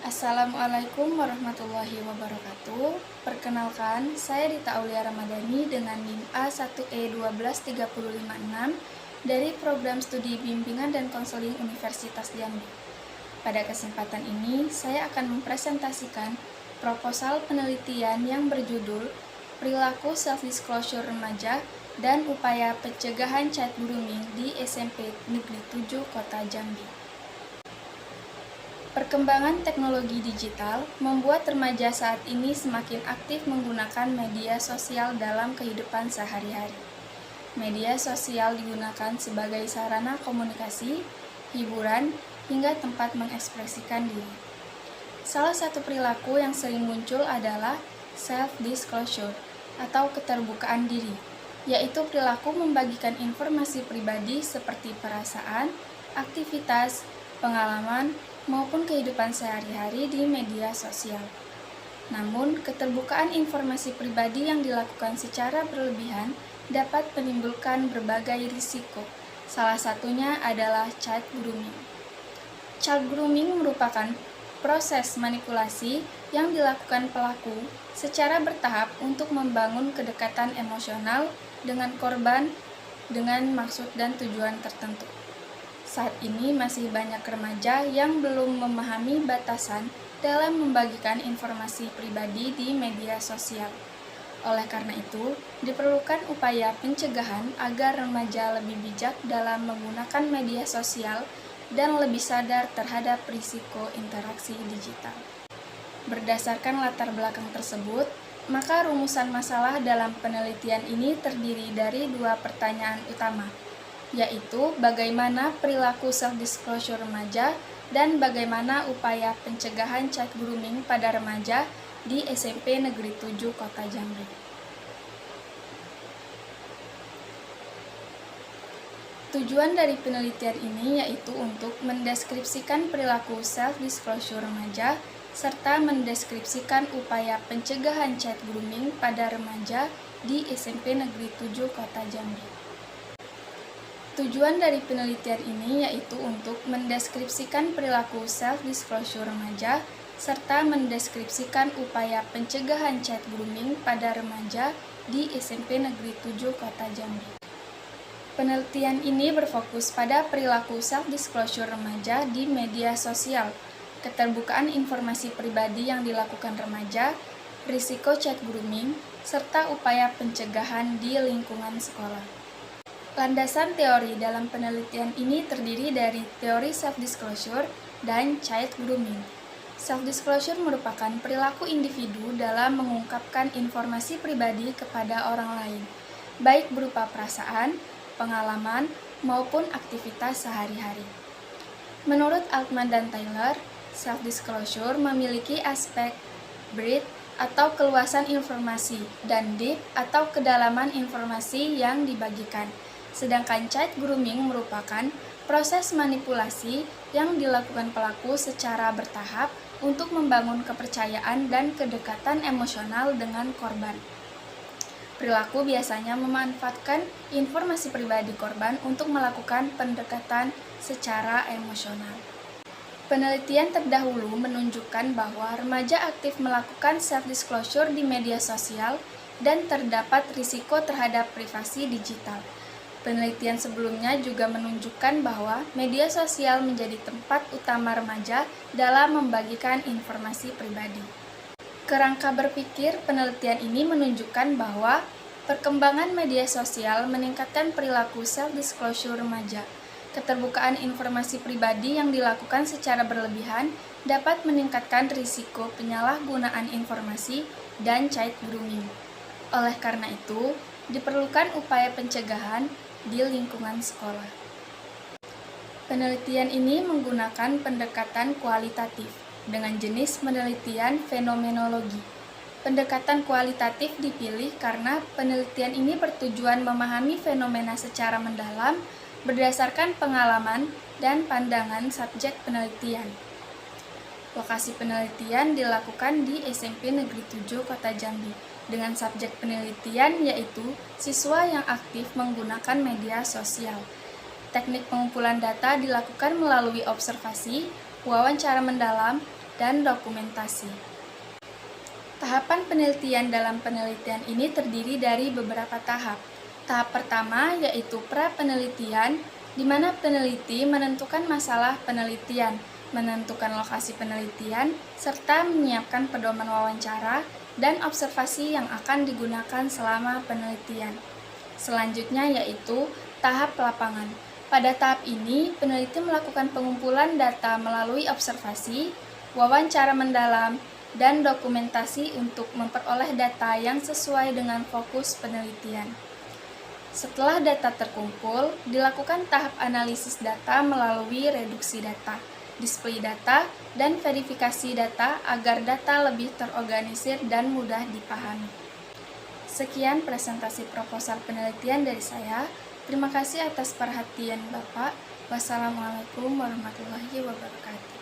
Assalamualaikum warahmatullahi wabarakatuh. Perkenalkan, saya Dita Aulia Ramadhani dengan NIM A1E12356 dari Program Studi Bimbingan dan Konseling Universitas Jambi. Pada kesempatan ini, saya akan mempresentasikan proposal penelitian yang berjudul Perilaku Self-Disclosure Remaja dan Upaya Pencegahan Child Grooming di SMP Negeri 7 Kota Jambi. Perkembangan teknologi digital membuat remaja saat ini semakin aktif menggunakan media sosial dalam kehidupan sehari-hari. Media sosial digunakan sebagai sarana komunikasi, hiburan, hingga tempat mengekspresikan diri. Salah satu perilaku yang sering muncul adalah self-disclosure atau keterbukaan diri, yaitu perilaku membagikan informasi pribadi seperti perasaan, aktivitas, pengalaman, maupun kehidupan sehari-hari di media sosial. Namun, keterbukaan informasi pribadi yang dilakukan secara berlebihan dapat menimbulkan berbagai risiko. Salah satunya adalah child grooming. Child grooming merupakan proses manipulasi yang dilakukan pelaku secara bertahap untuk membangun kedekatan emosional dengan korban dengan maksud dan tujuan tertentu. Saat ini masih banyak remaja yang belum memahami batasan dalam membagikan informasi pribadi di media sosial. Oleh karena itu, diperlukan upaya pencegahan agar remaja lebih bijak dalam menggunakan media sosial dan lebih sadar terhadap risiko interaksi digital. Berdasarkan latar belakang tersebut, maka rumusan masalah dalam penelitian ini terdiri dari dua pertanyaan utama, yaitu bagaimana perilaku self-disclosure remaja dan bagaimana upaya pencegahan child grooming pada remaja di SMP Negeri 7 Kota Jambi. Tujuan dari penelitian ini yaitu untuk mendeskripsikan perilaku self-disclosure remaja serta mendeskripsikan upaya pencegahan child grooming pada remaja di SMP Negeri 7 Kota Jambi. Tujuan dari penelitian ini yaitu untuk mendeskripsikan perilaku self-disclosure remaja serta mendeskripsikan upaya pencegahan child grooming pada remaja di SMP Negeri 7 Kota Jambi. Penelitian ini berfokus pada perilaku self-disclosure remaja di media sosial, keterbukaan informasi pribadi yang dilakukan remaja, risiko child grooming, serta upaya pencegahan di lingkungan sekolah. Landasan teori dalam penelitian ini terdiri dari teori self-disclosure dan child grooming. Self-disclosure merupakan perilaku individu dalam mengungkapkan informasi pribadi kepada orang lain, baik berupa perasaan, pengalaman, maupun aktivitas sehari-hari. Menurut Altman dan Taylor, self-disclosure memiliki aspek breadth atau keluasan informasi dan depth atau kedalaman informasi yang dibagikan. Sedangkan child grooming merupakan proses manipulasi yang dilakukan pelaku secara bertahap untuk membangun kepercayaan dan kedekatan emosional dengan korban. Perilaku biasanya memanfaatkan informasi pribadi korban untuk melakukan pendekatan secara emosional. Penelitian terdahulu menunjukkan bahwa remaja aktif melakukan self-disclosure di media sosial dan terdapat risiko terhadap privasi digital. Penelitian sebelumnya juga menunjukkan bahwa media sosial menjadi tempat utama remaja dalam membagikan informasi pribadi. Kerangka berpikir penelitian ini menunjukkan bahwa perkembangan media sosial meningkatkan perilaku self-disclosure remaja. Keterbukaan informasi pribadi yang dilakukan secara berlebihan dapat meningkatkan risiko penyalahgunaan informasi dan child grooming. Oleh karena itu, diperlukan upaya pencegahan di lingkungan sekolah. Penelitian ini menggunakan pendekatan kualitatif dengan jenis penelitian fenomenologi. Pendekatan kualitatif dipilih karena penelitian ini bertujuan memahami fenomena secara mendalam berdasarkan pengalaman dan pandangan subjek penelitian. Lokasi penelitian dilakukan di SMP Negeri 7 Kota Jambi dengan subjek penelitian yaitu siswa yang aktif menggunakan media sosial. Teknik pengumpulan data dilakukan melalui observasi, wawancara mendalam, dan dokumentasi. Tahapan penelitian dalam penelitian ini terdiri dari beberapa tahap. Tahap pertama yaitu pra-penelitian, di mana peneliti menentukan masalah penelitian, menentukan lokasi penelitian, serta menyiapkan pedoman wawancara dan observasi yang akan digunakan selama penelitian. Selanjutnya yaitu tahap lapangan. Pada tahap ini, peneliti melakukan pengumpulan data melalui observasi, wawancara mendalam, dan dokumentasi untuk memperoleh data yang sesuai dengan fokus penelitian. Setelah data terkumpul, dilakukan tahap analisis data melalui reduksi data, display data, dan verifikasi data agar data lebih terorganisir dan mudah dipahami. Sekian presentasi proposal penelitian dari saya. Terima kasih atas perhatian Bapak. Wassalamualaikum warahmatullahi wabarakatuh.